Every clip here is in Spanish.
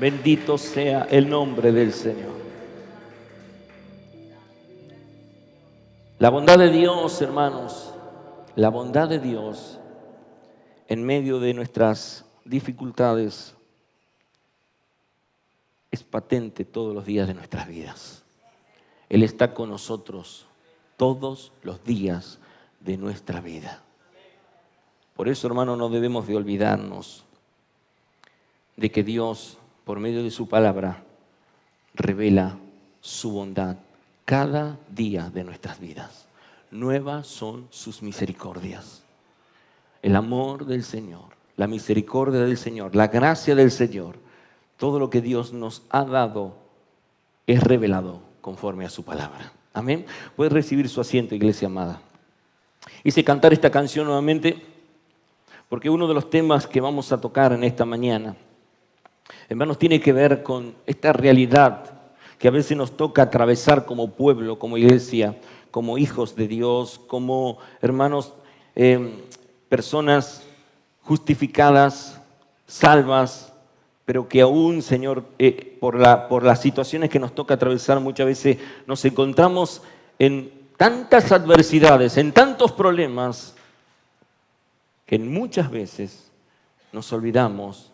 Bendito sea el nombre del Señor. La bondad de Dios, hermanos, la bondad de Dios en medio de nuestras dificultades es patente todos los días de nuestras vidas. Él está con nosotros todos los días de nuestra vida. Por eso, hermano, no debemos de olvidarnos de que Dios, por medio de su palabra, revela su bondad cada día de nuestras vidas. Nuevas son sus misericordias. El amor del Señor, la misericordia del Señor, la gracia del Señor, todo lo que Dios nos ha dado es revelado conforme a su palabra. Amén. Puede recibir su asiento, iglesia amada. Hice cantar esta canción nuevamente porque uno de los temas que vamos a tocar en esta mañana, hermanos, tiene que ver con esta realidad que a veces nos toca atravesar como pueblo, como iglesia, como hijos de Dios, como hermanos, personas justificadas, salvas, pero que aún, Señor, por las situaciones que nos toca atravesar muchas veces nos encontramos en tantas adversidades, en tantos problemas, que muchas veces nos olvidamos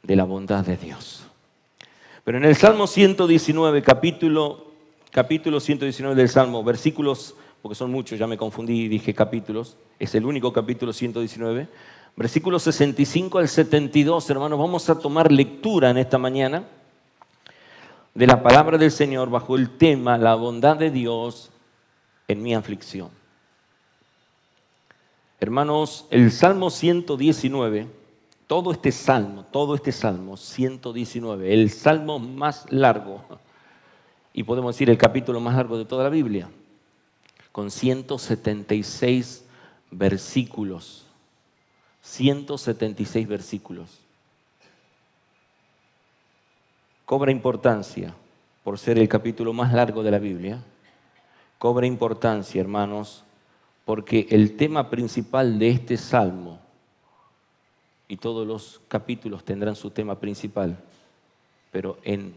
de la bondad de Dios. Pero en el Salmo 119, capítulo 119 del Salmo, versículos, porque son muchos, ya me confundí y dije capítulos, es el único capítulo 119, versículos 65 al 72, hermanos, vamos a tomar lectura en esta mañana de la palabra del Señor bajo el tema la bondad de Dios en mi aflicción. Hermanos, el Salmo 119, todo este Salmo 119, el Salmo más largo, y podemos decir el capítulo más largo de toda la Biblia, con 176 versículos. 176 versículos. Cobra importancia por ser el capítulo más largo de la Biblia. Cobra importancia, hermanos, porque el tema principal de este salmo, y todos los capítulos tendrán su tema principal, pero en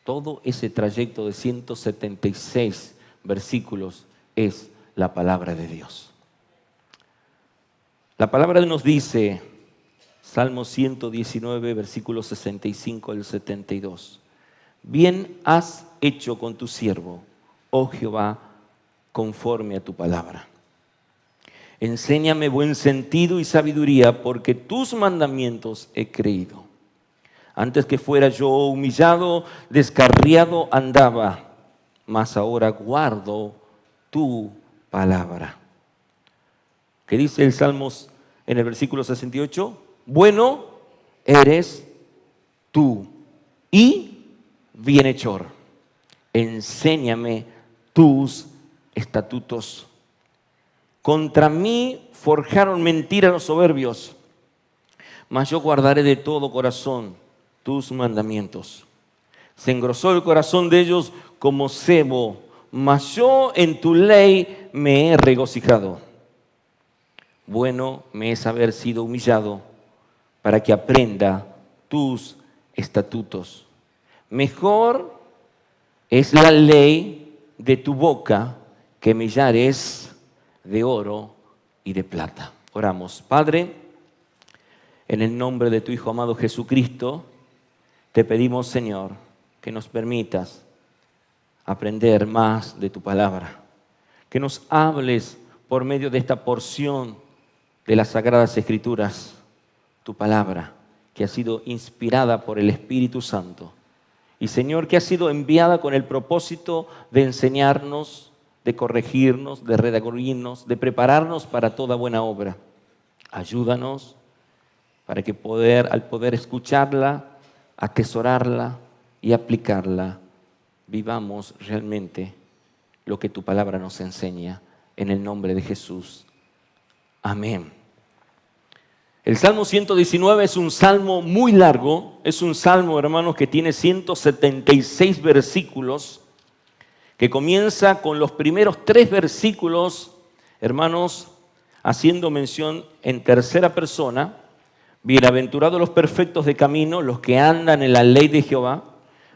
todo ese trayecto de 176 versículos es la palabra de Dios. La palabra nos dice, Salmo 119, versículos 65 al 72. Bien has hecho con tu siervo, oh Jehová, conforme a tu palabra. Enséñame buen sentido y sabiduría, porque tus mandamientos he creído. Antes que fuera yo humillado, descarriado andaba, mas ahora guardo tu palabra. ¿Qué dice el Salmo en el versículo 68? Bueno eres tú y bienhechor. Enséñame tus estatutos. Contra mí forjaron mentira los soberbios, mas yo guardaré de todo corazón tus mandamientos. Se engrosó el corazón de ellos como sebo, mas yo en tu ley me he regocijado. Bueno me es haber sido humillado para que aprenda tus estatutos. Mejor es la ley de tu boca que millares de oro y de plata. Oramos. Padre, en el nombre de tu Hijo amado Jesucristo, te pedimos, Señor, que nos permitas aprender más de tu palabra, que nos hables por medio de esta porción de las Sagradas Escrituras, tu palabra, que ha sido inspirada por el Espíritu Santo. Y, Señor, que ha sido enviada con el propósito de enseñarnos, de corregirnos, de redarguirnos, de prepararnos para toda buena obra. Ayúdanos para que al poder escucharla, atesorarla y aplicarla, vivamos realmente lo que tu palabra nos enseña. En el nombre de Jesús. Amén. El Salmo 119 es un salmo muy largo, es un salmo, hermanos, que tiene 176 versículos, que comienza con los primeros 3 versículos, hermanos, haciendo mención en tercera persona, Bienaventurados los perfectos de camino, los que andan en la ley de Jehová.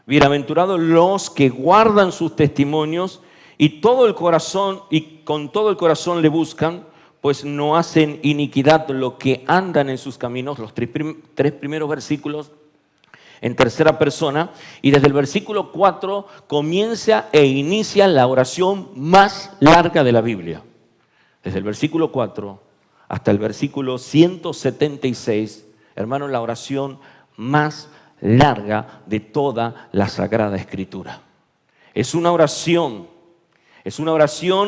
Bienaventurados los que guardan sus testimonios y todo el corazón y con todo el corazón le buscan, pues no hacen iniquidad los que andan en sus caminos. Los tres primeros versículos en tercera persona, y desde el versículo 4 comienza e inicia la oración más larga de la Biblia. Desde el versículo 4 hasta el versículo 176, hermanos, la oración más larga de toda la Sagrada Escritura. Es una oración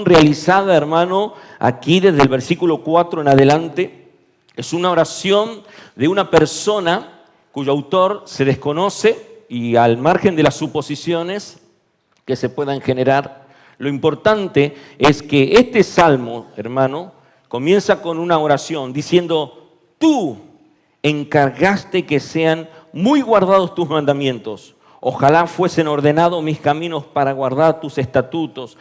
realizada, hermano, aquí desde el versículo 4 en adelante. Es una oración de una persona cuyo autor se desconoce, y al margen de las suposiciones que se puedan generar, lo importante es que este salmo, hermano, comienza con una oración diciendo: tú encargaste que sean muy guardados tus mandamientos. Ojalá fuesen ordenados mis caminos para guardar tus estatutos.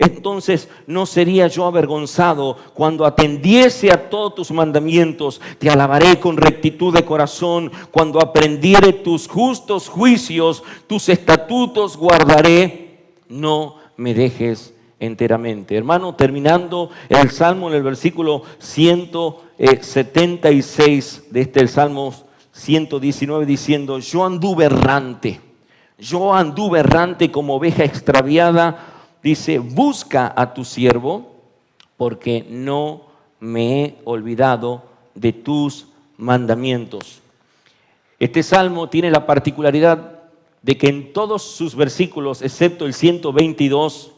Entonces no sería yo avergonzado cuando atendiese a todos tus mandamientos. Te alabaré con rectitud de corazón. Cuando aprendiere tus justos juicios, tus estatutos guardaré. No me dejes enteramente. Hermano, terminando el Salmo en el versículo 176 de el Salmo 119, diciendo: yo anduve errante como oveja extraviada. Dice: busca a tu siervo, porque no me he olvidado de tus mandamientos. Este salmo tiene la particularidad de que en todos sus versículos, excepto el 122,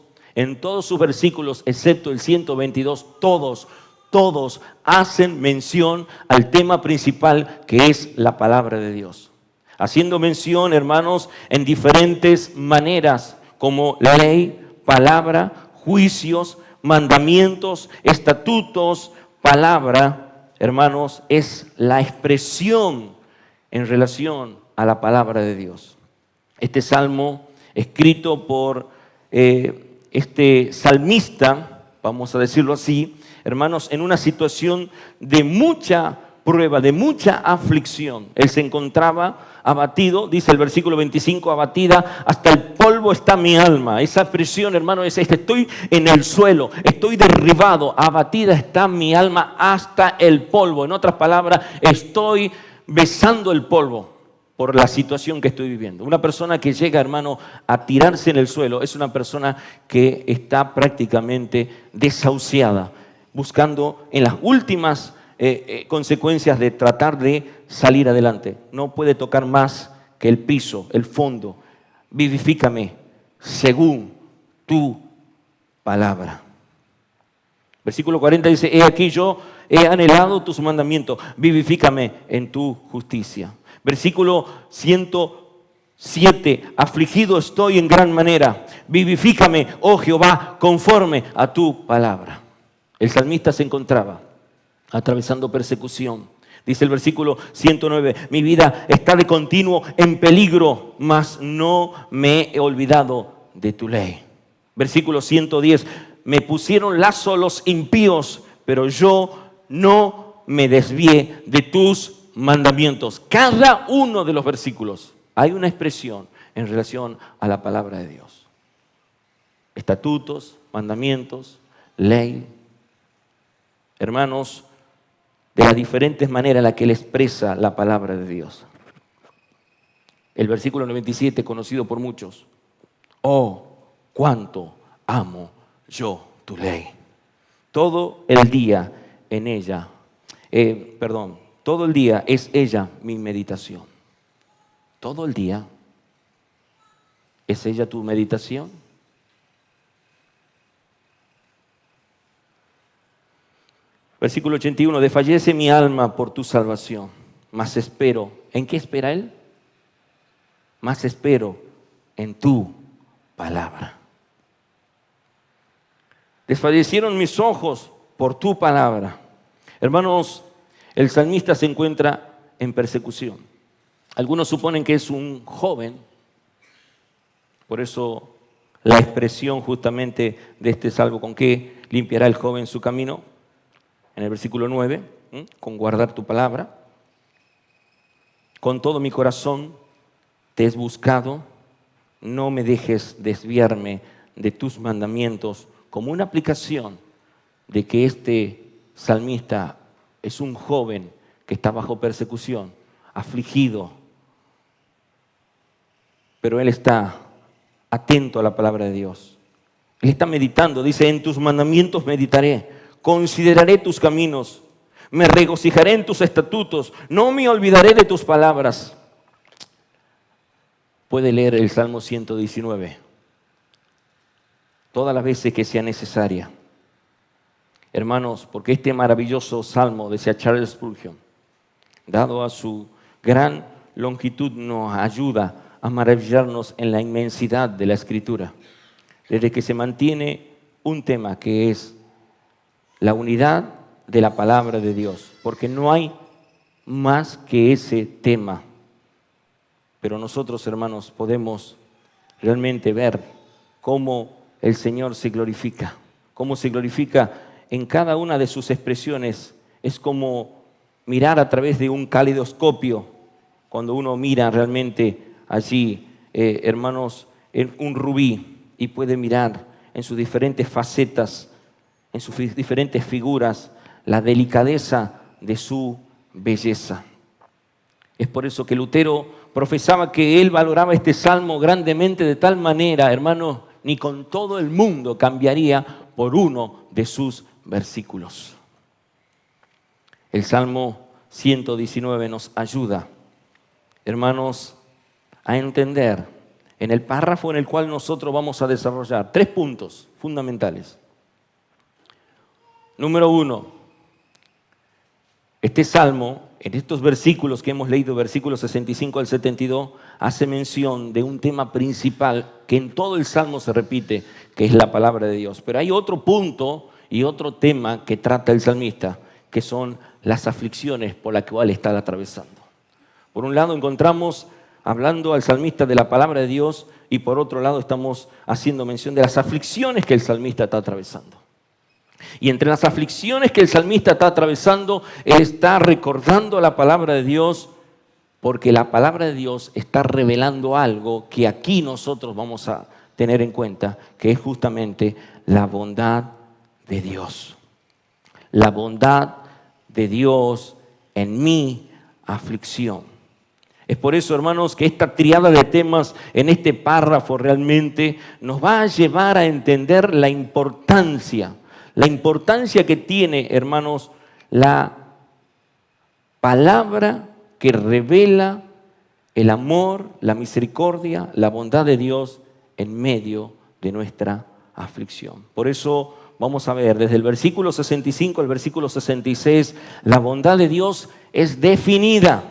todos hacen mención al tema principal, que es la palabra de Dios. Haciendo mención, hermanos, en diferentes maneras, como ley, palabra, juicios, mandamientos, estatutos. Palabra, hermanos, es la expresión en relación a la palabra de Dios. Este salmo, escrito por este salmista, vamos a decirlo así, hermanos, en una situación de mucha prueba, de mucha aflicción. Él se encontraba abatido, dice el versículo 25, abatida hasta el polvo está mi alma. Esa expresión, hermano, es estoy en el suelo, estoy derribado, abatida está mi alma hasta el polvo. En otras palabras, estoy besando el polvo por la situación que estoy viviendo. Una persona que llega, hermano, a tirarse en el suelo es una persona que está prácticamente desahuciada, buscando en las últimas consecuencias de tratar de salir adelante. No puede tocar más que el piso, el fondo. Vivifícame según tu palabra. Versículo 40 dice: he aquí yo he anhelado tus mandamientos, vivifícame en tu justicia. Versículo 107, afligido estoy en gran manera, vivifícame, oh Jehová, conforme a tu palabra. El salmista se encontraba atravesando persecución. Dice el versículo 109, mi vida está de continuo en peligro, mas no me he olvidado de tu ley. Versículo 110, me pusieron lazo los impíos, pero yo no me desvié de tus mandamientos. Cada uno de los versículos hay una expresión en relación a la palabra de Dios. Estatutos, mandamientos, ley. Hermanos, de las diferentes maneras en las que él expresa la palabra de Dios. El versículo 97, conocido por muchos: oh, cuánto amo yo tu ley. Todo el día en ella, todo el día es ella mi meditación. Todo el día es ella tu meditación. Versículo 81, desfallece mi alma por tu salvación, mas espero. ¿En qué espera él? Mas espero en tu palabra. Desfallecieron mis ojos por tu palabra. Hermanos, el salmista se encuentra en persecución. Algunos suponen que es un joven, por eso la expresión justamente de este salmo: ¿con qué limpiará el joven su camino? En el versículo 9, con guardar tu palabra. Con todo mi corazón te he buscado, no me dejes desviarme de tus mandamientos, como una aplicación de que este salmista es un joven que está bajo persecución, afligido, pero él está atento a la palabra de Dios. Él está meditando, dice, en tus mandamientos meditaré, consideraré tus caminos, me regocijaré en tus estatutos, no me olvidaré de tus palabras. Puede leer el Salmo 119 todas las veces que sea necesaria. Hermanos, porque este maravilloso salmo de Charles Spurgeon, dado a su gran longitud, nos ayuda a maravillarnos en la inmensidad de la Escritura. Desde que se mantiene un tema que es la unidad de la palabra de Dios, porque no hay más que ese tema. Pero nosotros, hermanos, podemos realmente ver cómo el Señor se glorifica, cómo se glorifica en cada una de sus expresiones. Es como mirar a través de un calidoscopio, cuando uno mira realmente allí, hermanos, en un rubí y puede mirar en sus diferentes facetas, en sus diferentes figuras, la delicadeza de su belleza. Es por eso que Lutero profesaba que él valoraba este salmo grandemente, de tal manera, hermanos, ni con todo el mundo cambiaría por uno de sus versículos. El Salmo 119 nos ayuda, hermanos, a entender en el párrafo en el cual nosotros vamos a desarrollar 3 puntos fundamentales. Número 1, este salmo, en estos versículos que hemos leído, versículos 65 al 72, hace mención de un tema principal que en todo el salmo se repite, que es la palabra de Dios. Pero hay otro punto y otro tema que trata el salmista, que son las aflicciones por las cuales está atravesando. Por un lado encontramos hablando al salmista de la palabra de Dios y por otro lado estamos haciendo mención de las aflicciones que el salmista está atravesando. Y entre las aflicciones que el salmista está atravesando, él está recordando la palabra de Dios, porque la palabra de Dios está revelando algo que aquí nosotros vamos a tener en cuenta, que es justamente la bondad de Dios. La bondad de Dios en mi aflicción. Es por eso, hermanos, que esta triada de temas en este párrafo realmente nos va a llevar a entender la importancia que tiene, hermanos, la palabra que revela el amor, la misericordia, la bondad de Dios en medio de nuestra aflicción. Por eso vamos a ver desde el versículo 65 al versículo 66, la bondad de Dios es definida.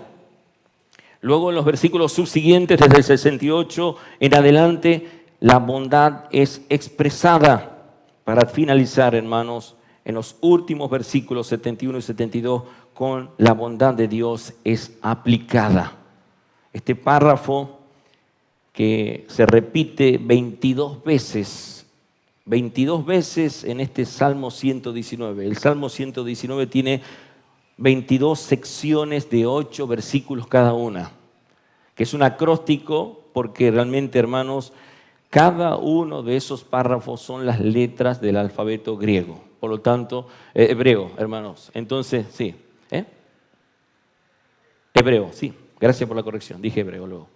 Luego en los versículos subsiguientes, desde el 68 en adelante, la bondad es expresada. Para finalizar, hermanos, en los últimos versículos 71 y 72, con la bondad de Dios es aplicada. Este párrafo que se repite 22 veces en este Salmo 119. El Salmo 119 tiene 22 secciones de 8 versículos cada una, que es un acróstico porque realmente, hermanos, cada uno de esos párrafos son las letras del alfabeto griego, por lo tanto, hebreo, hermanos. Entonces, sí, hebreo, sí, gracias por la corrección, dije hebreo luego.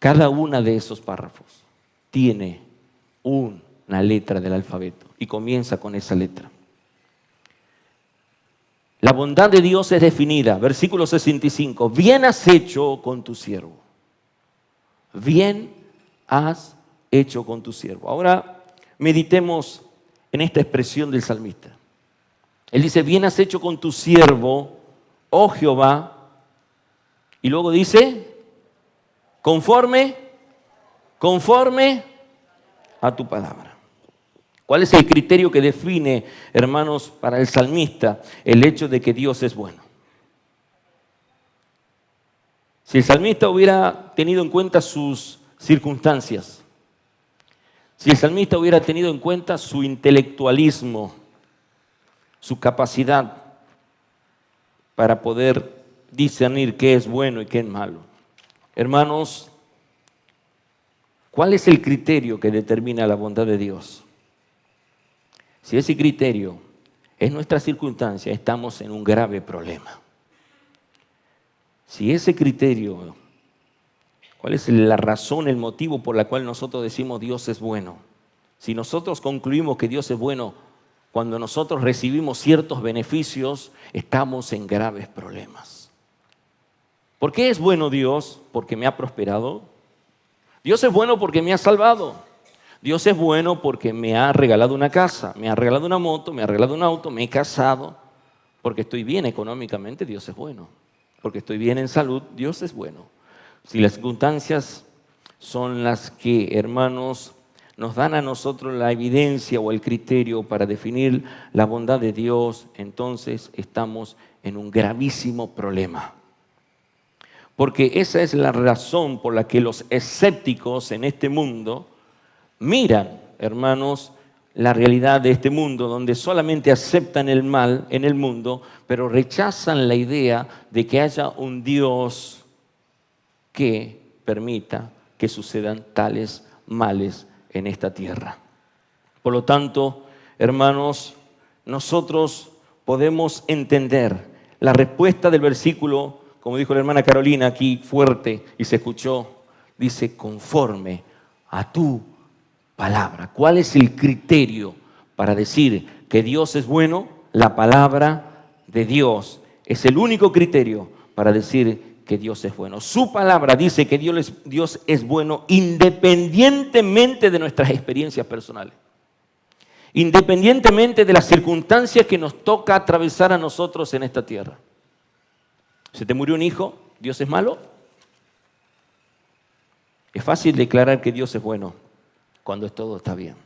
Cada uno de esos párrafos tiene una letra del alfabeto y comienza con esa letra. La bondad de Dios es definida, versículo 65, bien has hecho con tu siervo, bien has hecho con tu siervo. Ahora meditemos en esta expresión del salmista. Él dice, bien has hecho con tu siervo, oh Jehová, y luego dice, conforme a tu palabra. ¿Cuál es el criterio que define, hermanos, para el salmista el hecho de que Dios es bueno? Si el salmista hubiera tenido en cuenta sus circunstancias, si el salmista hubiera tenido en cuenta su intelectualismo, su capacidad para poder discernir qué es bueno y qué es malo. Hermanos, ¿cuál es el criterio que determina la bondad de Dios? Si ese criterio es nuestra circunstancia, estamos en un grave problema. Si ese criterio, ¿cuál es la razón, el motivo por la cual nosotros decimos Dios es bueno? Si nosotros concluimos que Dios es bueno cuando nosotros recibimos ciertos beneficios, estamos en graves problemas. ¿Por qué es bueno Dios? Porque me ha prosperado. Dios es bueno porque me ha salvado. Dios es bueno porque me ha regalado una casa, me ha regalado una moto, me ha regalado un auto, me he casado. Porque estoy bien económicamente, Dios es bueno. Porque estoy bien en salud, Dios es bueno. Si las circunstancias son las que, hermanos, nos dan a nosotros la evidencia o el criterio para definir la bondad de Dios, entonces estamos en un gravísimo problema. Porque esa es la razón por la que los escépticos en este mundo miran, hermanos, la realidad de este mundo, donde solamente aceptan el mal en el mundo, pero rechazan la idea de que haya un Dios que permita que sucedan tales males en esta tierra. Por lo tanto, hermanos, nosotros podemos entender la respuesta del versículo, como dijo la hermana Carolina aquí fuerte y se escuchó, dice conforme a tu palabra. ¿Cuál es el criterio para decir que Dios es bueno? La palabra de Dios es el único criterio para decir que Dios es bueno. Su palabra dice que Dios es bueno independientemente de nuestras experiencias personales. Independientemente de las circunstancias que nos toca atravesar a nosotros en esta tierra. ¿Se te murió un hijo? ¿Dios es malo? Es fácil declarar que Dios es bueno cuando todo está bien.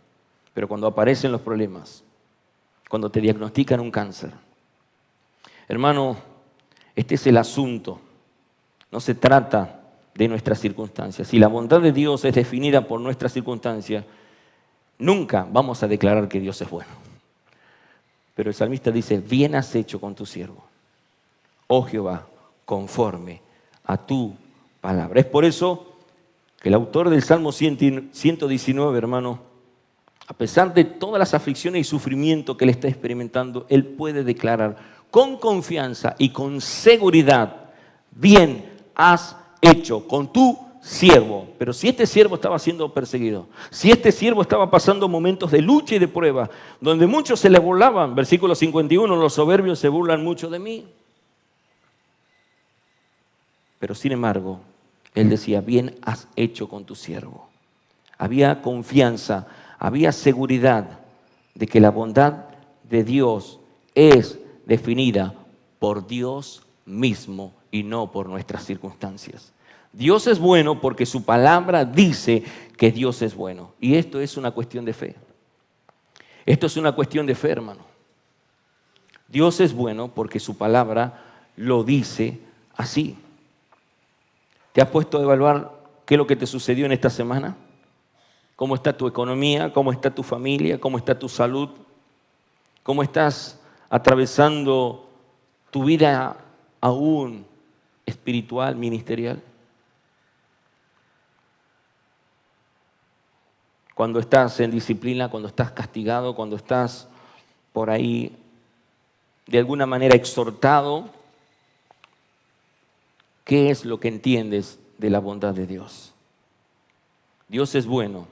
Pero cuando aparecen los problemas, cuando te diagnostican un cáncer. Hermano, este es el asunto. No se trata de nuestras circunstancias. Si la bondad de Dios es definida por nuestras circunstancias, nunca vamos a declarar que Dios es bueno. Pero el salmista dice, bien has hecho con tu siervo, oh Jehová, conforme a tu palabra. Es por eso que el autor del Salmo 119, hermano, a pesar de todas las aflicciones y sufrimiento que él está experimentando, él puede declarar con confianza y con seguridad, bien has hecho con tu siervo. Pero si este siervo estaba siendo perseguido, si este siervo estaba pasando momentos de lucha y de prueba, donde muchos se le burlaban, versículo 51, los soberbios se burlan mucho de mí. Pero sin embargo, él decía, bien has hecho con tu siervo. Había confianza, había seguridad de que la bondad de Dios es definida por Dios mismo y no por nuestras circunstancias. Dios es bueno porque su palabra dice que Dios es bueno. Y esto es una cuestión de fe. Esto es una cuestión de fe, hermano. Dios es bueno porque su palabra lo dice así. ¿Te has puesto a evaluar qué es lo que te sucedió en esta semana? ¿Cómo está tu economía? ¿Cómo está tu familia? ¿Cómo está tu salud? ¿Cómo estás atravesando tu vida aún espiritual, ministerial? Cuando estás en disciplina, cuando estás castigado, cuando estás por ahí de alguna manera exhortado, ¿qué es lo que entiendes de la bondad de Dios? Dios es bueno,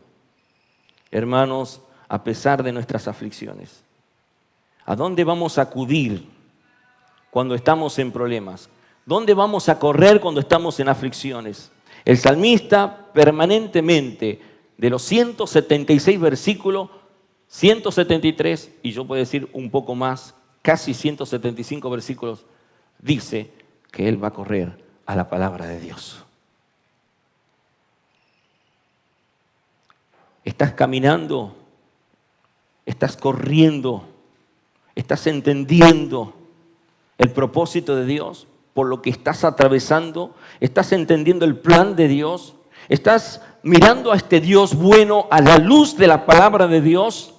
hermanos, a pesar de nuestras aflicciones. ¿A dónde vamos a acudir cuando estamos en problemas? ¿Dónde vamos a correr cuando estamos en aflicciones? El salmista permanentemente, de los 176 versículos, 173, y yo puedo decir un poco más, casi 175 versículos, dice que él va a correr a la palabra de Dios. Estás caminando, estás corriendo, estás entendiendo el propósito de Dios por lo que estás atravesando, estás entendiendo el plan de Dios, estás mirando a este Dios bueno a la luz de la palabra de Dios.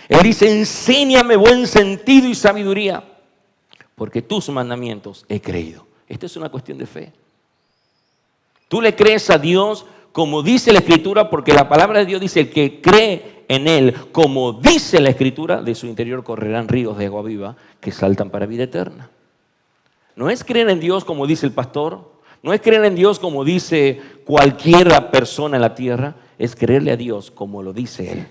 Él dice, enséñame buen sentido y sabiduría, porque tus mandamientos he creído. Esto es una cuestión de fe. Tú le crees a Dios como dice la Escritura, porque la palabra de Dios dice: el que cree en Él, como dice la Escritura, de su interior correrán ríos de agua viva que saltan para vida eterna. No es creer en Dios como dice el pastor, no es creer en Dios como dice cualquier persona en la tierra, es creerle a Dios como lo dice Él.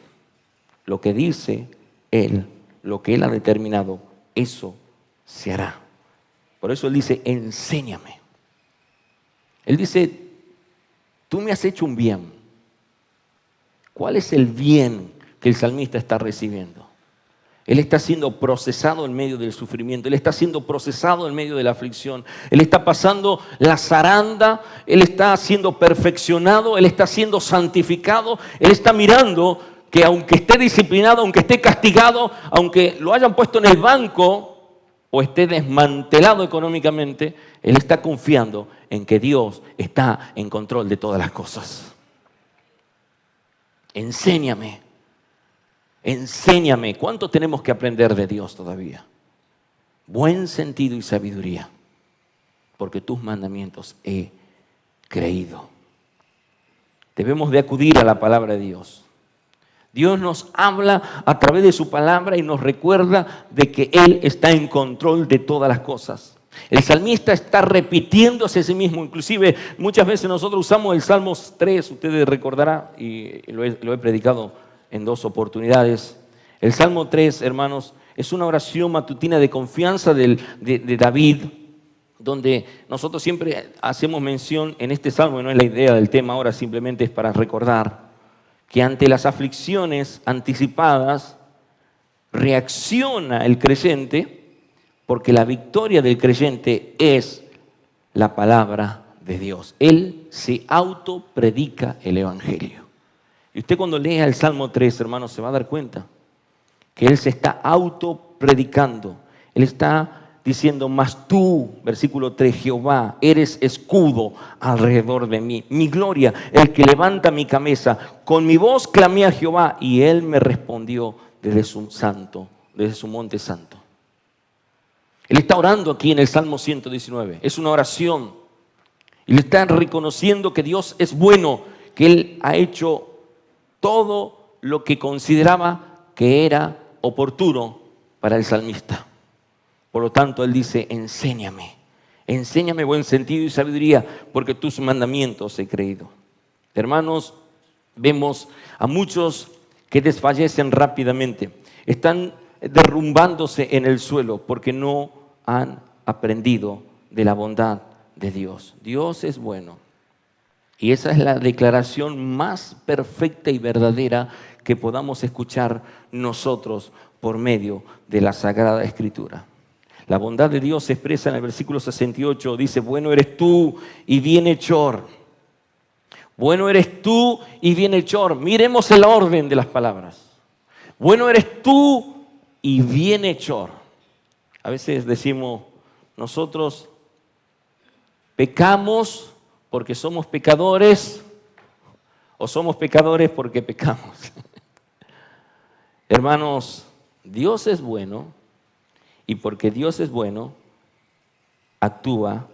Lo que dice Él, lo que Él ha determinado, eso se hará. Por eso Él dice: enséñame. Él dice: tú me has hecho un bien. ¿Cuál es el bien que el salmista está recibiendo? Él está siendo procesado en medio del sufrimiento. Él está siendo procesado en medio de la aflicción. Él está pasando la zaranda. Él está siendo perfeccionado. Él está siendo santificado. Él está mirando que aunque esté disciplinado, aunque esté castigado, aunque lo hayan puesto en el banco o esté desmantelado económicamente, Él está confiando en que Dios está en control de todas las cosas. Enséñame. Enséñame. ¿Cuánto tenemos que aprender de Dios todavía? Buen sentido y sabiduría, porque tus mandamientos he creído. Debemos de acudir a la palabra de Dios. Dios nos habla a través de su palabra y nos recuerda de que Él está en control de todas las cosas. El salmista está repitiéndose a sí mismo. Inclusive muchas veces nosotros usamos el Salmo 3, ustedes recordarán, y lo he predicado en 2 oportunidades. El Salmo 3, hermanos, es una oración matutina de confianza de David, donde nosotros siempre hacemos mención en este salmo, y no es la idea del tema ahora, simplemente es para recordar que ante las aflicciones anticipadas reacciona el creyente, porque la victoria del creyente es la palabra de Dios. Él se autopredica el evangelio. Y usted cuando lea el Salmo 3, hermanos, se va a dar cuenta que él se está autopredicando. Él está diciendo: mas tú, versículo 3, Jehová, eres escudo alrededor de mí, mi gloria, el que levanta mi cabeza. Con mi voz clamé a Jehová y él me respondió desde su monte santo. Él está orando aquí en el Salmo 119. Es una oración. Y le está reconociendo que Dios es bueno, que Él ha hecho todo lo que consideraba que era oportuno para el salmista. Por lo tanto, él dice: enséñame. Enséñame buen sentido y sabiduría, porque tus mandamientos he creído. Hermanos, vemos a muchos que desfallecen rápidamente. Están derrumbándose en el suelo porque no han aprendido de la bondad de Dios. Dios es bueno. Y esa es la declaración más perfecta y verdadera que podamos escuchar nosotros por medio de la Sagrada Escritura. La bondad de Dios se expresa en el versículo 68. Dice: bueno eres tú y bienhechor. Bueno eres tú y bienhechor. Miremos el orden de las palabras. Bueno eres tú y bienhechor. A veces decimos nosotros pecamos porque somos pecadores, o somos pecadores porque pecamos. Hermanos, Dios es bueno, y porque Dios es bueno, actúa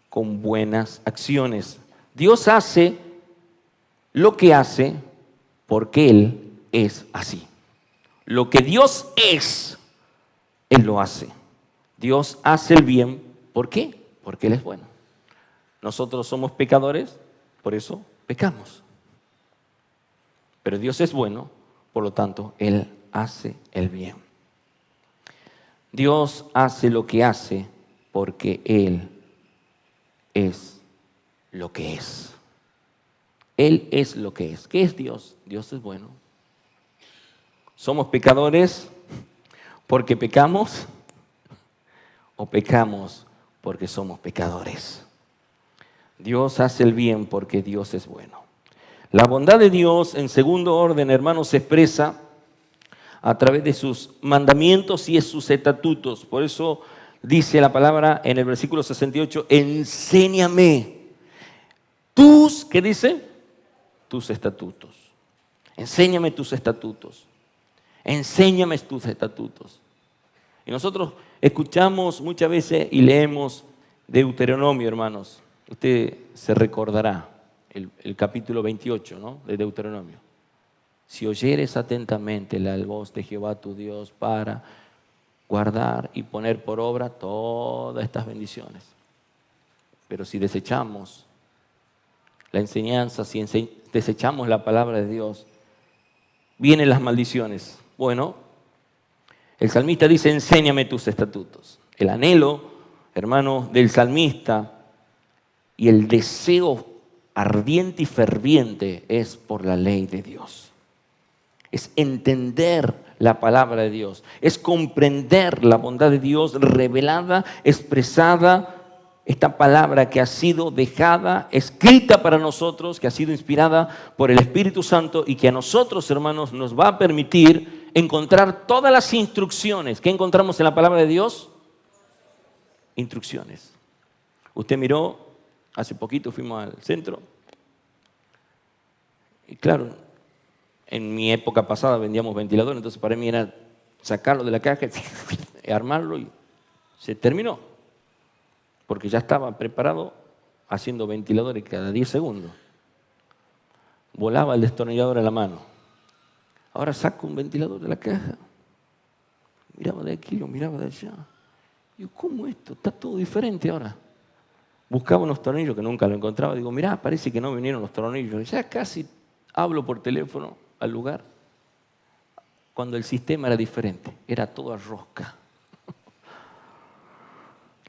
con buenas acciones. Dios hace lo que hace porque Él es así. Lo que Dios es, Él lo hace. Dios hace el bien, ¿por qué? Porque Él es bueno. Nosotros somos pecadores, por eso pecamos. Pero Dios es bueno, por lo tanto, Él hace el bien. Dios hace lo que hace porque Él es lo que es. Él es lo que es. ¿Qué es Dios? Dios es bueno. ¿Somos pecadores porque pecamos? ¿O pecamos porque somos pecadores? Dios hace el bien porque Dios es bueno. La bondad de Dios, en segundo orden, hermanos, se expresa a través de sus mandamientos y de sus estatutos. Por eso dice la palabra en el versículo 68, enséñame tus, ¿qué dice? Tus estatutos. Enséñame tus estatutos. Enséñame tus estatutos. Y nosotros escuchamos muchas veces y leemos Deuteronomio, hermanos. Usted se recordará el capítulo 28, ¿no?, de Deuteronomio. Si oyeres atentamente la voz de Jehová tu Dios para guardar y poner por obra todas estas bendiciones. Pero si desechamos la enseñanza, si desechamos la palabra de Dios, vienen las maldiciones. Bueno, el salmista dice, enséñame tus estatutos. El anhelo, hermano, del salmista y el deseo ardiente y ferviente es por la ley de Dios. Es entender la palabra de Dios, es comprender la bondad de Dios revelada, expresada, esta palabra que ha sido dejada, escrita para nosotros, que ha sido inspirada por el Espíritu Santo y que a nosotros, hermanos, nos va a permitir encontrar todas las instrucciones. ¿Qué encontramos en la palabra de Dios? Instrucciones. Usted miró, hace poquito fuimos al centro y claro, en mi época pasada vendíamos ventiladores, entonces para mí era sacarlo de la caja, armarlo y se terminó. Porque ya estaba preparado haciendo ventiladores cada 10 segundos. Volaba el destornillador a la mano. Ahora saco un ventilador de la caja. Miraba de aquí, lo miraba de allá. Digo, ¿cómo esto? Está todo diferente ahora. Buscaba unos tornillos que nunca lo encontraba. Digo, mirá, parece que no vinieron los tornillos. Ya casi hablo por teléfono al lugar. Cuando el sistema era diferente. Era todo a rosca.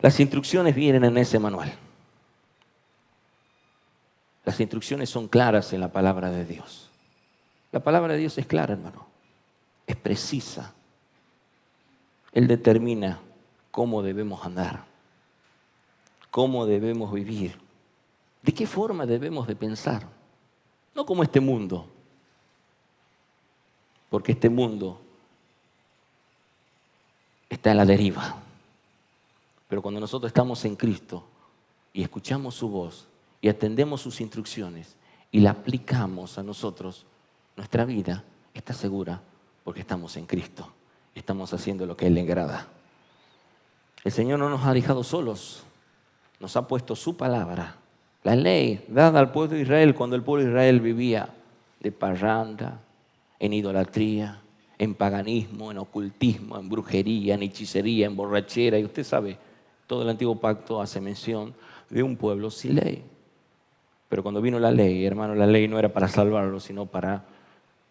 Las instrucciones vienen en ese manual. Las instrucciones son claras en la palabra de Dios. La palabra de Dios es clara, hermano. Es precisa. Él determina cómo debemos andar, cómo debemos vivir, de qué forma debemos de pensar. No como este mundo, porque este mundo está en la deriva. Pero cuando nosotros estamos en Cristo y escuchamos su voz y atendemos sus instrucciones y la aplicamos a nosotros, nuestra vida está segura porque estamos en Cristo. Estamos haciendo lo que a Él le agrada. El Señor no nos ha dejado solos. Nos ha puesto su palabra, la ley dada al pueblo de Israel cuando el pueblo de Israel vivía de parranda, en idolatría, en paganismo, en ocultismo, en brujería, en hechicería, en borrachera. Y usted sabe, todo el antiguo pacto hace mención de un pueblo sin ley. Pero cuando vino la ley, hermano, la ley no era para salvarlo, sino para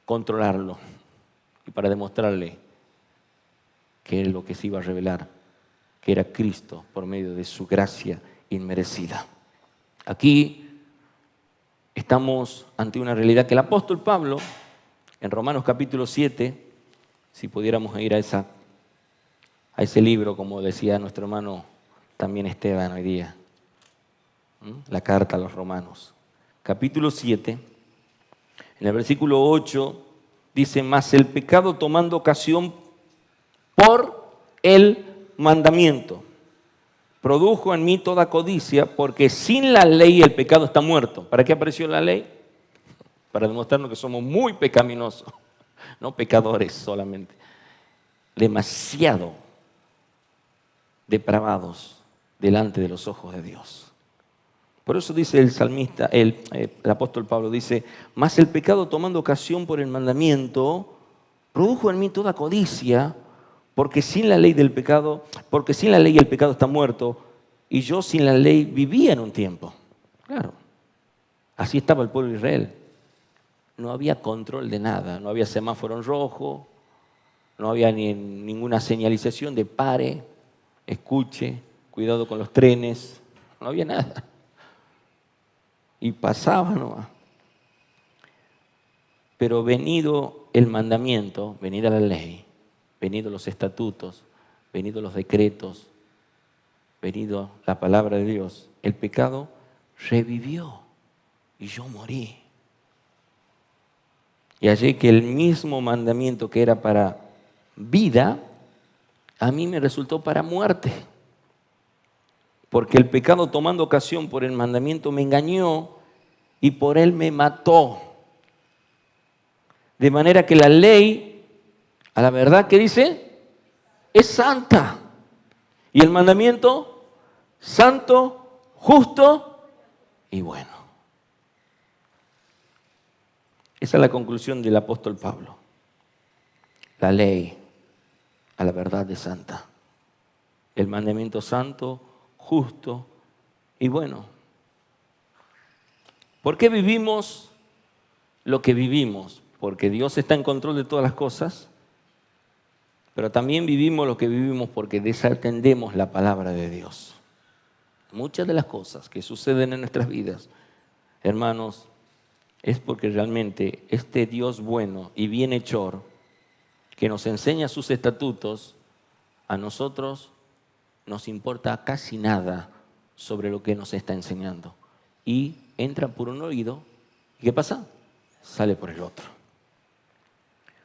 controlarlo y para demostrarle que es lo que se iba a revelar, que era Cristo por medio de su gracia inmerecida. Aquí estamos ante una realidad que el apóstol Pablo, en Romanos capítulo 7, si pudiéramos ir a ese libro, como decía nuestro hermano también Esteban hoy día, la carta a los Romanos. Capítulo 7, en el versículo 8, dice, mas el pecado tomando ocasión por el mandamiento, produjo en mí toda codicia, porque sin la ley el pecado está muerto. ¿Para qué apareció la ley? Para demostrarnos que somos muy pecaminosos, no pecadores solamente, demasiado depravados delante de los ojos de Dios. Por eso dice el salmista, el apóstol Pablo dice, mas el pecado tomando ocasión por el mandamiento, produjo en mí toda codicia, porque sin la ley el pecado está muerto, y yo sin la ley vivía en un tiempo. Claro, así estaba el pueblo de Israel. No había control de nada, no había semáforo en rojo, no había ninguna señalización de pare, escuche, cuidado con los trenes, no había nada. Y pasaba nomás. Pero venido el mandamiento, venida la ley, venido los estatutos, venido los decretos, venido la palabra de Dios, el pecado revivió y yo morí. Y hallé que el mismo mandamiento que era para vida, a mí me resultó para muerte. Porque el pecado tomando ocasión por el mandamiento me engañó y por él me mató. De manera que la ley, a la verdad, ¿qué dice? Es santa. Y el mandamiento santo, justo y bueno. Esa es la conclusión del apóstol Pablo. La ley a la verdad es santa. El mandamiento santo, justo y bueno. ¿Por qué vivimos lo que vivimos? Porque Dios está en control de todas las cosas, pero también vivimos lo que vivimos porque desatendemos la palabra de Dios. Muchas de las cosas que suceden en nuestras vidas, hermanos, es porque realmente este Dios bueno y bienhechor que nos enseña sus estatutos, a nosotros nos importa casi nada sobre lo que nos está enseñando. Y entra por un oído, ¿y qué pasa? Sale por el otro.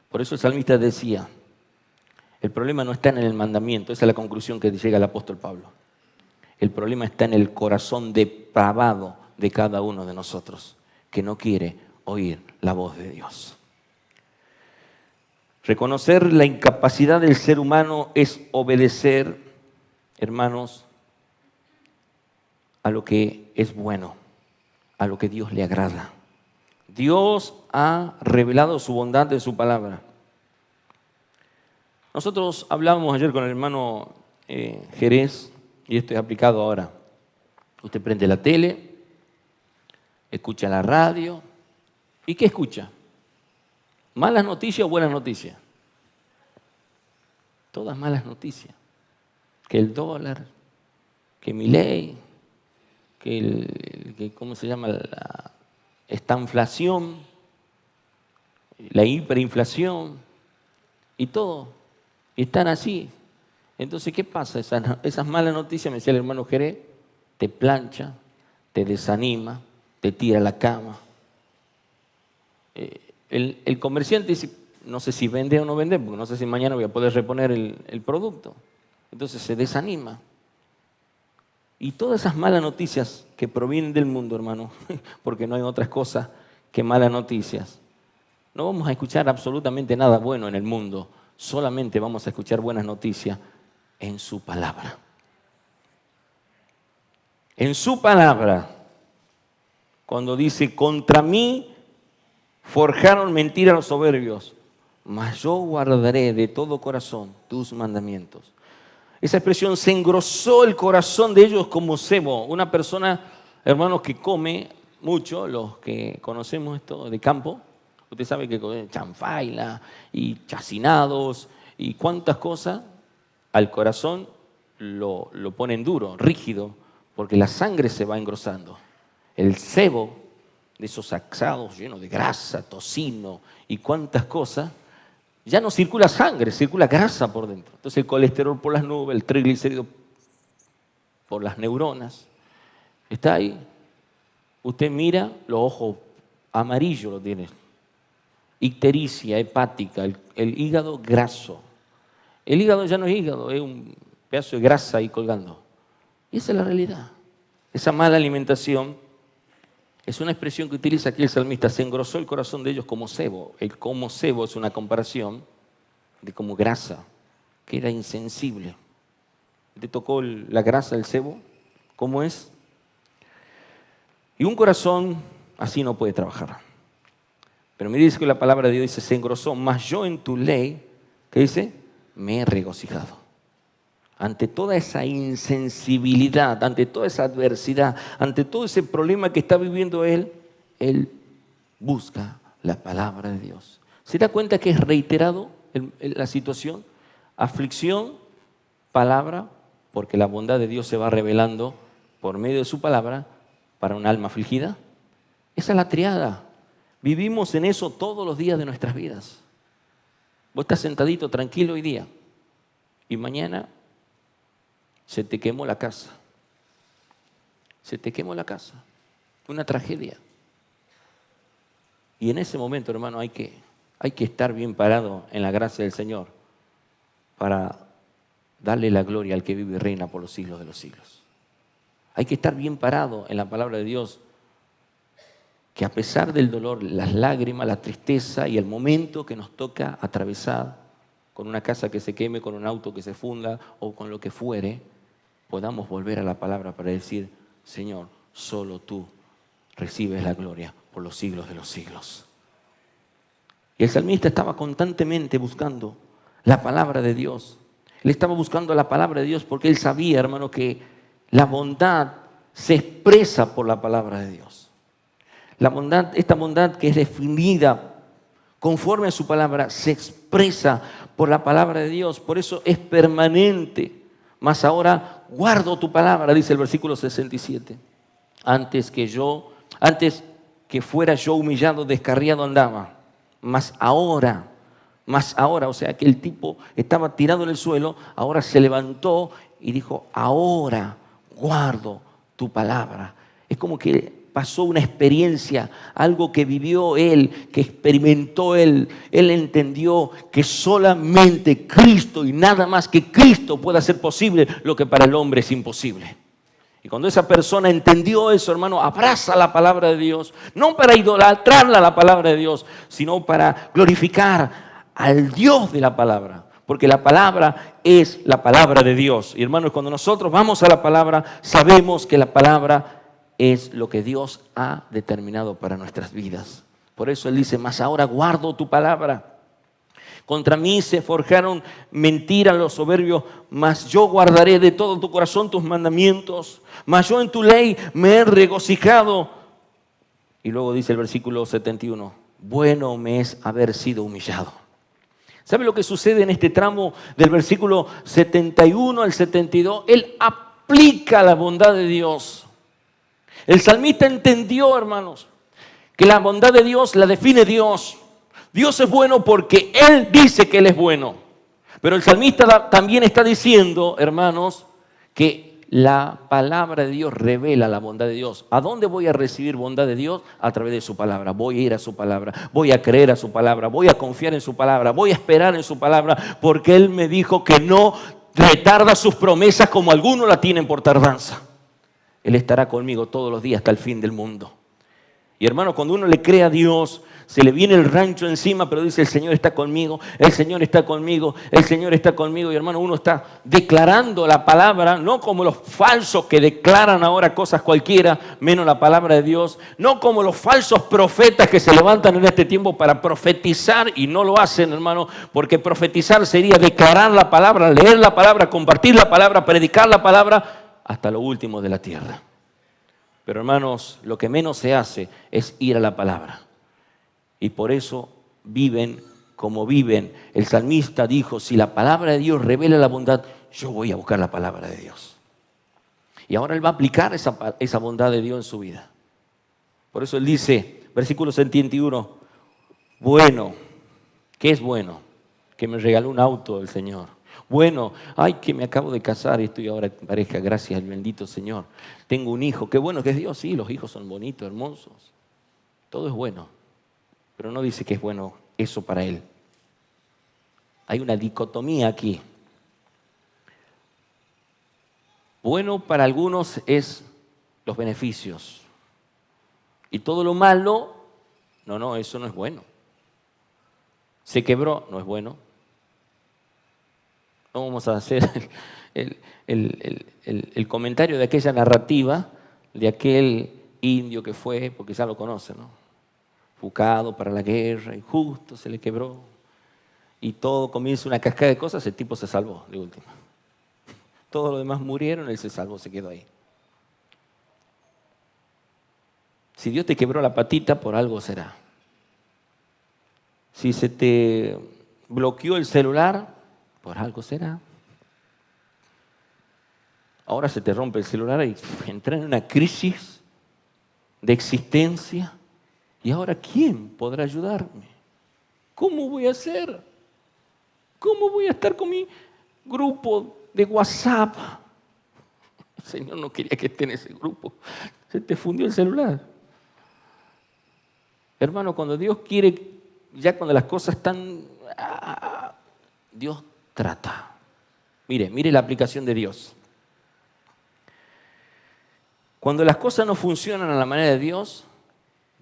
Por eso el salmista decía, el problema no está en el mandamiento, esa es la conclusión que llega el apóstol Pablo. El problema está en el corazón depravado de cada uno de nosotros, que no quiere oír la voz de Dios. Reconocer la incapacidad del ser humano es obedecer, hermanos, a lo que es bueno, a lo que Dios le agrada. Dios ha revelado su bondad en su palabra. Nosotros hablábamos ayer con el hermano Jerez, y esto es aplicado ahora. Usted prende la tele, escucha la radio, ¿y qué escucha? ¿Malas noticias o buenas noticias? Todas malas noticias. Que el dólar, que Milei, que ¿cómo se llama? Esta inflación, la hiperinflación y todo. Y están así. Entonces, ¿qué pasa? Esas malas noticias, me decía el hermano Jerez, te plancha, te desanima, te tira a la cama. El comerciante dice, no sé si vende o no vende, porque no sé si mañana voy a poder reponer el producto. Entonces se desanima. Y todas esas malas noticias que provienen del mundo, hermano, porque no hay otras cosas que malas noticias, no vamos a escuchar absolutamente nada bueno en el mundo, solamente vamos a escuchar buenas noticias en su palabra. En su palabra, cuando dice, contra mí forjaron mentira los soberbios, mas yo guardaré de todo corazón tus mandamientos. Esa expresión, se engrosó el corazón de ellos como cebo. Una persona, hermanos, que come mucho, los que conocemos esto de campo, usted sabe que come chanfaila y chacinados y cuántas cosas, al corazón lo ponen duro, rígido, porque la sangre se va engrosando. El cebo de esos asados llenos de grasa, tocino y cuántas cosas, ya no circula sangre, circula grasa por dentro. Entonces el colesterol por las nubes, el triglicérido por las neuronas, está ahí. Usted mira, los ojos amarillos lo tiene. Ictericia hepática, el hígado graso. El hígado ya no es hígado, es un pedazo de grasa ahí colgando. Y esa es la realidad. Esa mala alimentación es una expresión que utiliza aquí el salmista. Se engrosó el corazón de ellos como cebo. El como cebo es una comparación de como grasa, que era insensible. ¿Te tocó la grasa del cebo? ¿Cómo es? Y un corazón así no puede trabajar. Pero me dice que la palabra de Dios dice, se engrosó, mas yo en tu ley, ¿qué dice? Me he regocijado. Ante toda esa insensibilidad, ante toda esa adversidad, ante todo ese problema que está viviendo él busca la palabra de Dios. ¿Se da cuenta que es reiterado la situación? Aflicción, palabra, porque la bondad de Dios se va revelando por medio de su palabra para un alma afligida. Esa es la triada. Vivimos en eso todos los días de nuestras vidas. Vos estás sentadito, tranquilo hoy día, y mañana se te quemó la casa. Se te quemó la casa. Una tragedia. Y en ese momento, hermano, hay que estar bien parado en la gracia del Señor para darle la gloria al que vive y reina por los siglos de los siglos. Hay que estar bien parado en la palabra de Dios, que a pesar del dolor, las lágrimas, la tristeza y el momento que nos toca atravesar con una casa que se queme, con un auto que se funda o con lo que fuere, podamos volver a la palabra para decir, Señor, solo tú recibes la gloria por los siglos de los siglos. Y el salmista estaba constantemente buscando la palabra de Dios. Él estaba buscando la palabra de Dios porque él sabía, hermano, que la bondad se expresa por la palabra de Dios. La bondad, esta bondad que es definida conforme a su palabra, se expresa por la palabra de Dios. Por eso es permanente. Mas ahora guardo tu palabra, dice el versículo 67. Antes que fuera yo humillado, descarriado andaba. Mas ahora, o sea que el tipo estaba tirado en el suelo, ahora se levantó y dijo, ahora guardo tu palabra. Es como que pasó una experiencia, algo que vivió él, que experimentó él. Él entendió que solamente Cristo y nada más que Cristo puede hacer posible lo que para el hombre es imposible. Y cuando esa persona entendió eso, hermano, abraza la palabra de Dios, no para idolatrarla la palabra de Dios, sino para glorificar al Dios de la palabra. Porque la palabra es la palabra de Dios. Y hermanos, cuando nosotros vamos a la palabra, sabemos que la palabra es lo que Dios ha determinado para nuestras vidas. Por eso Él dice, mas ahora guardo tu palabra. Contra mí se forjaron mentiras los soberbios, mas yo guardaré de todo tu corazón tus mandamientos. Mas yo en tu ley me he regocijado. Y luego dice el versículo 71, bueno me es haber sido humillado. ¿Sabe lo que sucede en este tramo del versículo 71 al 72? Él aplica la bondad de Dios. El salmista entendió, hermanos, que la bondad de Dios la define Dios. Dios es bueno porque Él dice que Él es bueno. Pero el salmista también está diciendo, hermanos, que la palabra de Dios revela la bondad de Dios. ¿A dónde voy a recibir bondad de Dios? A través de su palabra. Voy a ir a su palabra, voy a creer a su palabra, voy a confiar en su palabra, voy a esperar en su palabra, porque Él me dijo que no retarda sus promesas como algunos la tienen por tardanza. Él estará conmigo todos los días hasta el fin del mundo. Y hermano, cuando uno le cree a Dios, se le viene el rancho encima, pero dice, el Señor está conmigo, el Señor está conmigo, el Señor está conmigo. Y hermano, uno está declarando la palabra, no como los falsos que declaran ahora cosas cualquiera, menos la palabra de Dios. No como los falsos profetas que se levantan en este tiempo para profetizar y no lo hacen, hermano, porque profetizar sería declarar la palabra, leer la palabra, compartir la palabra, predicar la palabra hasta lo último de la tierra. Pero hermanos, lo que menos se hace es ir a la palabra. Y por eso viven como viven. El salmista dijo, si la palabra de Dios revela la bondad, yo voy a buscar la palabra de Dios. Y ahora él va a aplicar esa bondad de Dios en su vida. Por eso él dice, versículo 71, bueno, ¿qué es bueno? Que me regaló un auto el Señor. Bueno, ay, que me acabo de casar y estoy ahora en pareja, gracias al bendito Señor. Tengo un hijo, qué bueno que es Dios, sí, los hijos son bonitos, hermosos. Todo es bueno, pero no dice que es bueno eso para él. Hay una dicotomía aquí. Bueno para algunos es los beneficios. Y todo lo malo, no, eso no es bueno. Se quebró, no es bueno. No vamos a hacer el comentario de aquella narrativa de aquel indio que fue, porque ya lo conocen, ¿no? Fucado para la guerra y justo se le quebró y todo comienza una cascada de cosas, el tipo se salvó de última. Todos los demás murieron, él se salvó, se quedó ahí. Si Dios te quebró la patita, por algo será. Si se te bloqueó el celular, por algo será. Ahora se te rompe el celular y entras en una crisis de existencia. ¿Y ahora quién podrá ayudarme? ¿Cómo voy a hacer? ¿Cómo voy a estar con mi grupo de WhatsApp? El Señor no quería que esté en ese grupo. Se te fundió el celular. Hermano, cuando Dios quiere, ya cuando las cosas están... Dios trata. Mire la aplicación de Dios. Cuando las cosas no funcionan a la manera de Dios,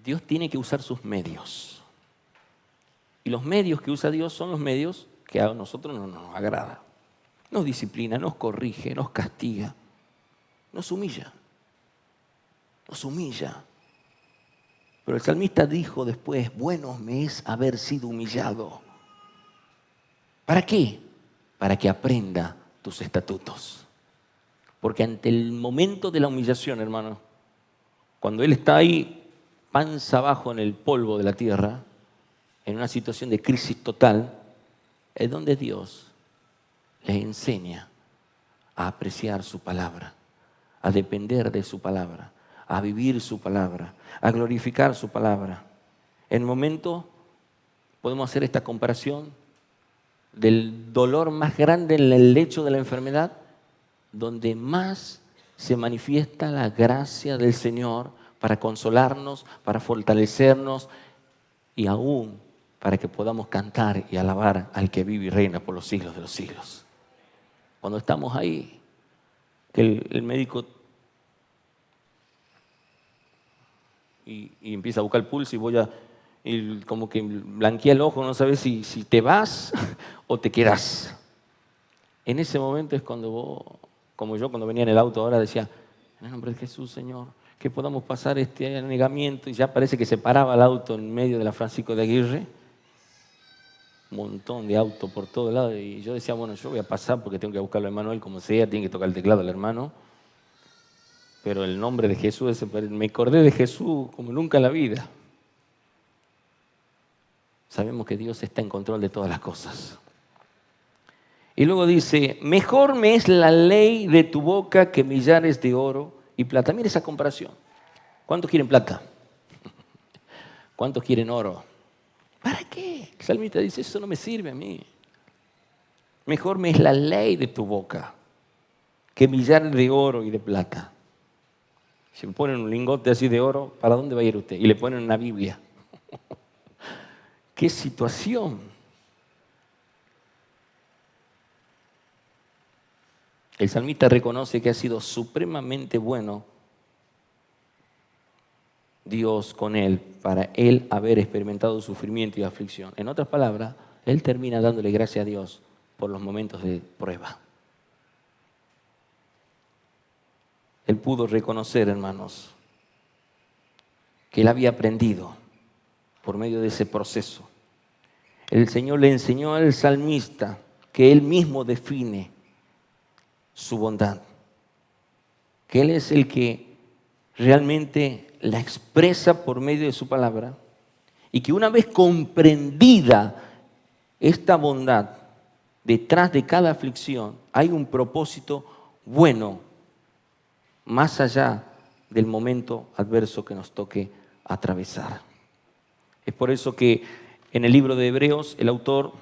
Dios tiene que usar sus medios. Y los medios que usa Dios son los medios que a nosotros no nos agrada. Nos disciplina, nos corrige, nos castiga. nos humilla. Nos humilla. Pero el salmista dijo después, bueno me es haber sido humillado. ¿Para qué? Para que aprenda tus estatutos. Porque ante el momento de la humillación, hermano, cuando él está ahí, panza abajo en el polvo de la tierra, en una situación de crisis total, es donde Dios le enseña a apreciar su palabra, a depender de su palabra, a vivir su palabra, a glorificar su palabra. En el momento podemos hacer esta comparación del dolor más grande en el lecho de la enfermedad, donde más se manifiesta la gracia del Señor para consolarnos, para fortalecernos y aún para que podamos cantar y alabar al que vive y reina por los siglos de los siglos. Cuando estamos ahí, que el médico y empieza a buscar el pulso y como que blanquea el ojo, no sabes si te vas o te quedas. En ese momento es cuando vos, como yo cuando venía en el auto ahora decía, en el nombre de Jesús, Señor, que podamos pasar este anegamiento, y ya parece que se paraba el auto en medio de la Francisco de Aguirre, un montón de autos por todos lados, y yo decía, bueno, yo voy a pasar porque tengo que buscarlo a Emanuel como sea, tiene que tocar el teclado el hermano, pero el nombre de Jesús, me acordé de Jesús como nunca en la vida. Sabemos que Dios está en control de todas las cosas. Y luego dice, mejor me es la ley de tu boca que millares de oro y plata. Mira esa comparación. ¿Cuántos quieren plata? ¿Cuántos quieren oro? ¿Para qué? El salmista dice, eso no me sirve a mí. Mejor me es la ley de tu boca que millares de oro y de plata. Si me ponen un lingote así de oro, ¿para dónde va a ir usted? Y le ponen una Biblia. ¡Qué situación! El salmista reconoce que ha sido supremamente bueno Dios con él para él haber experimentado sufrimiento y aflicción. En otras palabras, él termina dándole gracias a Dios por los momentos de prueba. Él pudo reconocer, hermanos, que él había aprendido por medio de ese proceso. El Señor le enseñó al salmista que él mismo define su bondad, que Él es el que realmente la expresa por medio de su palabra y que una vez comprendida esta bondad, detrás de cada aflicción hay un propósito bueno, más allá del momento adverso que nos toque atravesar. Es por eso que en el libro de Hebreos, el autor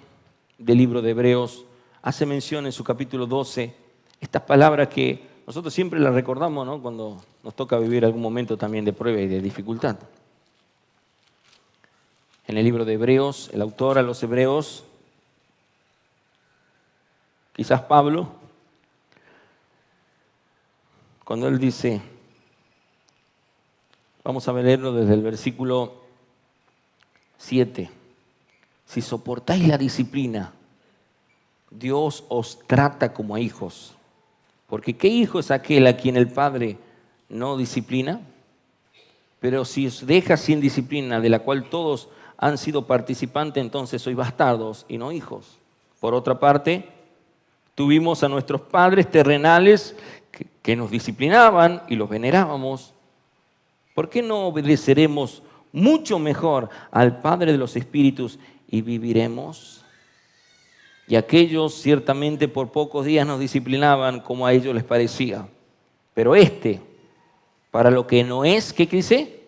del libro de Hebreos hace mención en su capítulo 12 estas palabras que nosotros siempre las recordamos, ¿no?, cuando nos toca vivir algún momento también de prueba y de dificultad. En el libro de Hebreos, el autor a los Hebreos, quizás Pablo, cuando él dice, vamos a leerlo desde el versículo 7, si soportáis la disciplina, Dios os trata como a hijos. Porque ¿qué hijo es aquel a quien el padre no disciplina? Pero si os deja sin disciplina, de la cual todos han sido participantes, entonces sois bastardos y no hijos. Por otra parte, tuvimos a nuestros padres terrenales que nos disciplinaban y los venerábamos. ¿Por qué no obedeceremos mucho mejor al Padre de los Espíritus y viviremos? Y aquellos ciertamente por pocos días nos disciplinaban como a ellos les parecía. Pero para lo que no es, ¿qué dice?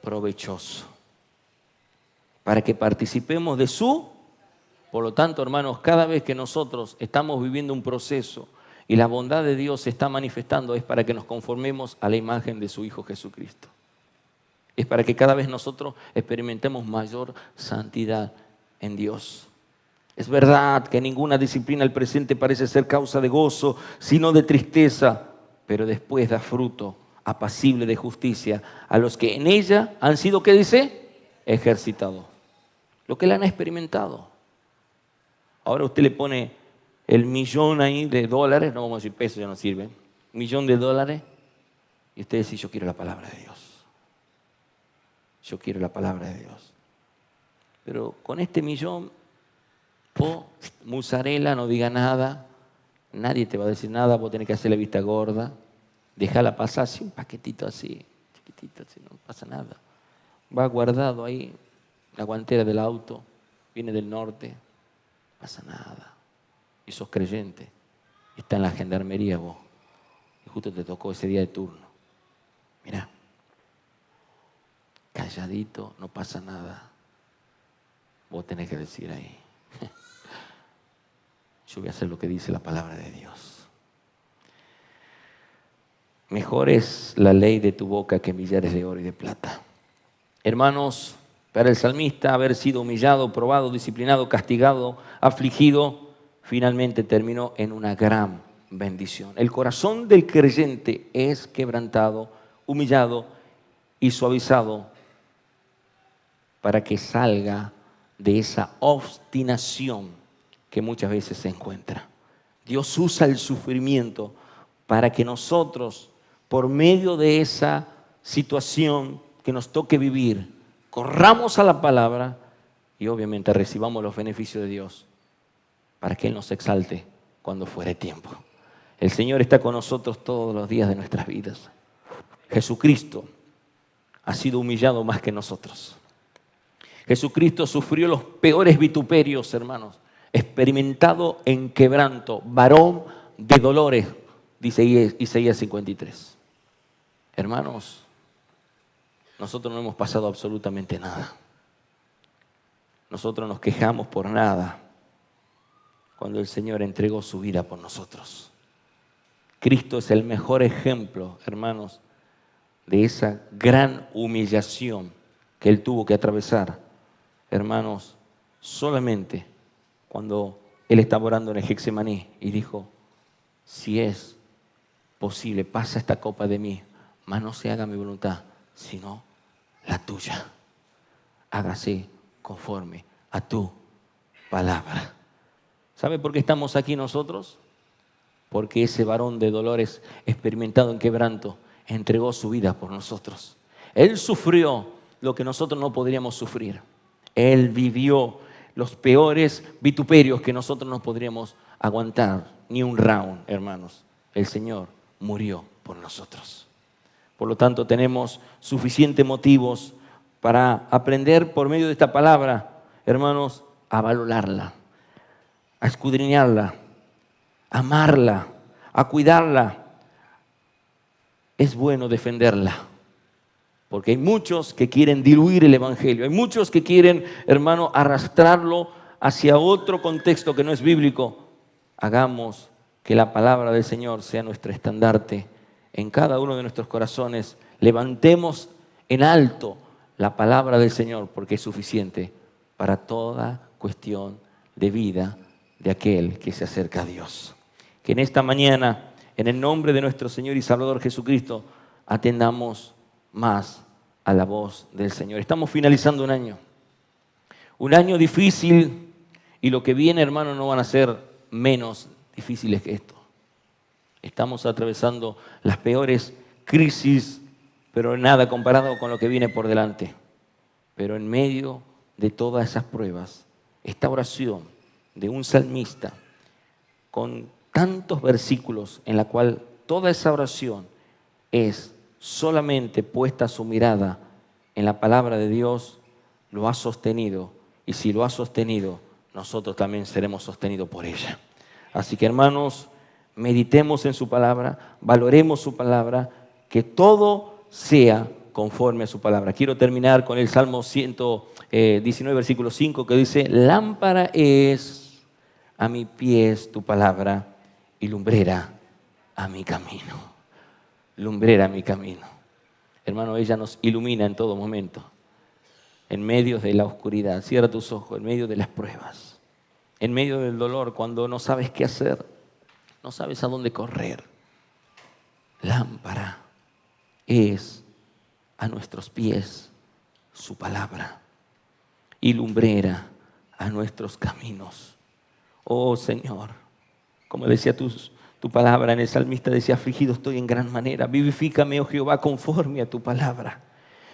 Provechoso. Para que participemos de su. Por lo tanto, hermanos, cada vez que nosotros estamos viviendo un proceso y la bondad de Dios se está manifestando, es para que nos conformemos a la imagen de su Hijo Jesucristo. Es para que cada vez nosotros experimentemos mayor santidad en Dios. Es verdad que ninguna disciplina al presente parece ser causa de gozo, sino de tristeza, pero después da fruto apacible de justicia a los que en ella han sido, ¿qué dice? Ejercitados. Lo que le han experimentado. Ahora usted le pone el millón ahí de dólares, no vamos a decir pesos, ya no sirve, $1.000.000, Y usted dice, yo quiero la palabra de Dios. Yo quiero la palabra de Dios. Pero con este millón, musarela, no diga nada. Nadie te va a decir nada, vos tenés que hacer la vista gorda. Déjala pasar, así un paquetito así, chiquitito, así, no pasa nada. Va guardado ahí, en la guantera del auto, viene del norte, no pasa nada. Y sos creyente, está en la gendarmería vos. Y justo te tocó ese día de turno. Mirá, calladito, no pasa nada. Vos tenés que decir ahí, yo voy a hacer lo que dice la palabra de Dios. Mejor es la ley de tu boca que millares de oro y de plata. Hermanos, para el salmista haber sido humillado, probado, disciplinado, castigado, afligido, finalmente terminó en una gran bendición. El corazón del creyente es quebrantado, humillado y suavizado para que salga de esa obstinación que muchas veces se encuentra. Dios usa el sufrimiento para que nosotros, por medio de esa situación que nos toque vivir, corramos a la palabra y obviamente recibamos los beneficios de Dios para que Él nos exalte cuando fuere tiempo. El Señor está con nosotros todos los días de nuestras vidas. Jesucristo ha sido humillado más que nosotros. Jesucristo sufrió los peores vituperios, hermanos, experimentado en quebranto, varón de dolores, dice Isaías 53. Hermanos, nosotros no hemos pasado absolutamente nada. Nosotros nos quejamos por nada cuando el Señor entregó su vida por nosotros. Cristo es el mejor ejemplo, hermanos, de esa gran humillación que Él tuvo que atravesar. Hermanos, solamente cuando Él estaba orando en el Getsemaní y dijo, si es posible, pasa esta copa de mí, mas no se haga mi voluntad, sino la tuya. Hágase conforme a tu palabra. ¿Sabe por qué estamos aquí nosotros? Porque ese varón de dolores, experimentado en quebranto, entregó su vida por nosotros. Él sufrió lo que nosotros no podríamos sufrir. Él vivió los peores vituperios que nosotros no podríamos aguantar, ni un round, hermanos. El Señor murió por nosotros. Por lo tanto, tenemos suficientes motivos para aprender por medio de esta palabra, hermanos, a valorarla, a escudriñarla, a amarla, a cuidarla. Es bueno defenderla, porque hay muchos que quieren diluir el Evangelio, hay muchos que quieren, hermano, arrastrarlo hacia otro contexto que no es bíblico. Hagamos que la palabra del Señor sea nuestro estandarte en cada uno de nuestros corazones. Levantemos en alto la palabra del Señor, porque es suficiente para toda cuestión de vida de aquel que se acerca a Dios. Que en esta mañana, en el nombre de nuestro Señor y Salvador Jesucristo, atendamos más a la voz del Señor. Estamos finalizando un año difícil, y lo que viene, hermano, no van a ser menos difíciles que esto. Estamos atravesando las peores crisis, pero nada comparado con lo que viene por delante. Pero en medio de todas esas pruebas, esta oración de un salmista con tantos versículos en la cual toda esa oración es solamente puesta su mirada en la palabra de Dios, lo ha sostenido. Y si lo ha sostenido, nosotros también seremos sostenidos por ella. Así que, hermanos, meditemos en su palabra, valoremos su palabra, que todo sea conforme a su palabra. Quiero terminar con el Salmo 119, versículo 5, que dice: lámpara es a mis pies tu palabra y lumbrera a mi camino. Lumbrera a mi camino. Hermano, ella nos ilumina en todo momento. En medio de la oscuridad, cierra tus ojos, en medio de las pruebas, en medio del dolor, cuando no sabes qué hacer, no sabes a dónde correr. Lámpara es a nuestros pies su palabra y lumbrera a nuestros caminos. Oh Señor, como decía tu Tu palabra en el salmista decía, afligido estoy en gran manera. Vivifícame, oh Jehová, conforme a tu palabra.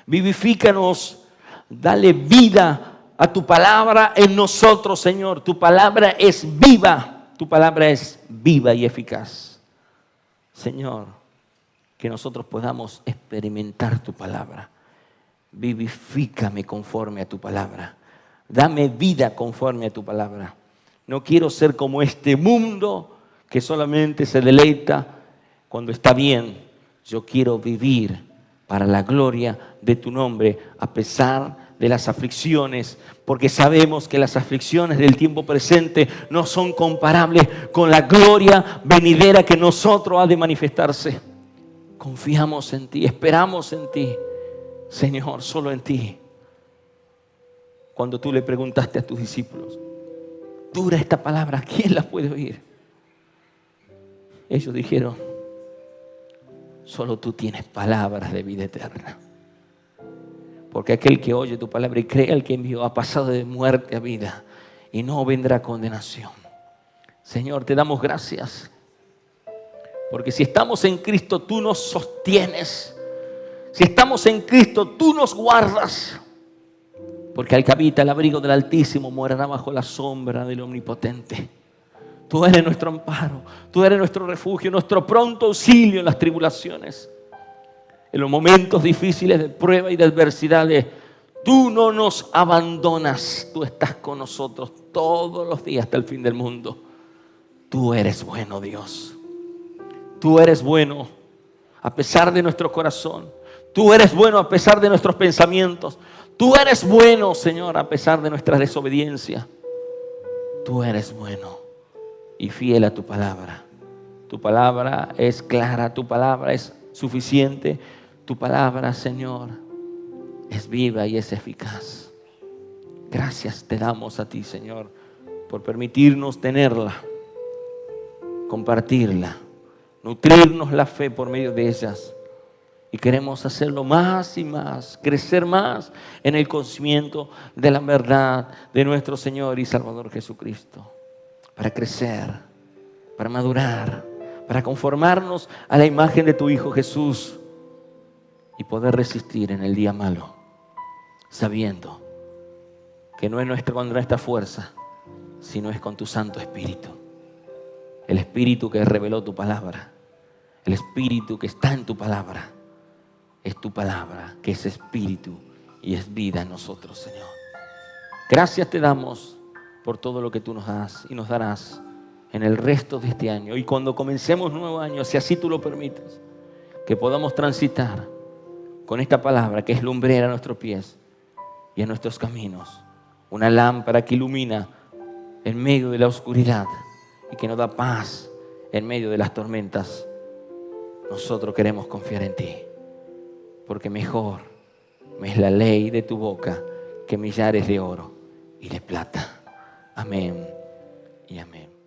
Vivifícanos, dale vida a tu palabra en nosotros, Señor. Tu palabra es viva, tu palabra es viva y eficaz. Señor, que nosotros podamos experimentar tu palabra. Vivifícame conforme a tu palabra. Dame vida conforme a tu palabra. No quiero ser como este mundo que solamente se deleita cuando está bien. Yo quiero vivir para la gloria de tu nombre, a pesar de las aflicciones, porque sabemos que las aflicciones del tiempo presente no son comparables con la gloria venidera que nosotros ha de manifestarse. Confiamos en ti, esperamos en ti, Señor, solo en ti. Cuando tú le preguntaste a tus discípulos, dura esta palabra, ¿quién la puede oír? Ellos dijeron, solo tú tienes palabras de vida eterna. Porque aquel que oye tu palabra y cree al que envió ha pasado de muerte a vida y no vendrá condenación. Señor, te damos gracias. Porque si estamos en Cristo, tú nos sostienes. Si estamos en Cristo, tú nos guardas. Porque al que habita el abrigo del Altísimo morará bajo la sombra del Omnipotente. Tú eres nuestro amparo, tú eres nuestro refugio, nuestro pronto auxilio en las tribulaciones. En los momentos difíciles de prueba y de adversidades, tú no nos abandonas. Tú estás con nosotros todos los días hasta el fin del mundo. Tú eres bueno, Dios. Tú eres bueno a pesar de nuestro corazón. Tú eres bueno a pesar de nuestros pensamientos. Tú eres bueno, Señor, a pesar de nuestra desobediencia. Tú eres bueno y fiel a tu palabra. Tu palabra es clara, tu palabra es suficiente. Tu palabra, Señor, es viva y es eficaz. Gracias te damos a ti, Señor, por permitirnos tenerla, compartirla, nutrirnos la fe por medio de ellas. Y queremos hacerlo más y más, crecer más en el conocimiento de la verdad de nuestro Señor y Salvador Jesucristo. Para crecer, para madurar, para conformarnos a la imagen de tu Hijo Jesús y poder resistir en el día malo, sabiendo que no es con nuestra fuerza, sino es con tu Santo Espíritu. El Espíritu que reveló tu palabra, el Espíritu que está en tu palabra, es tu palabra que es Espíritu y es vida en nosotros, Señor. Gracias te damos por todo lo que tú nos das y nos darás en el resto de este año. Y cuando comencemos nuevo año, si así tú lo permites, que podamos transitar con esta palabra que es lumbrera a nuestros pies y a nuestros caminos. Una lámpara que ilumina en medio de la oscuridad y que nos da paz en medio de las tormentas. Nosotros queremos confiar en ti, porque mejor es la ley de tu boca que millares de oro y de plata. Amén y amén.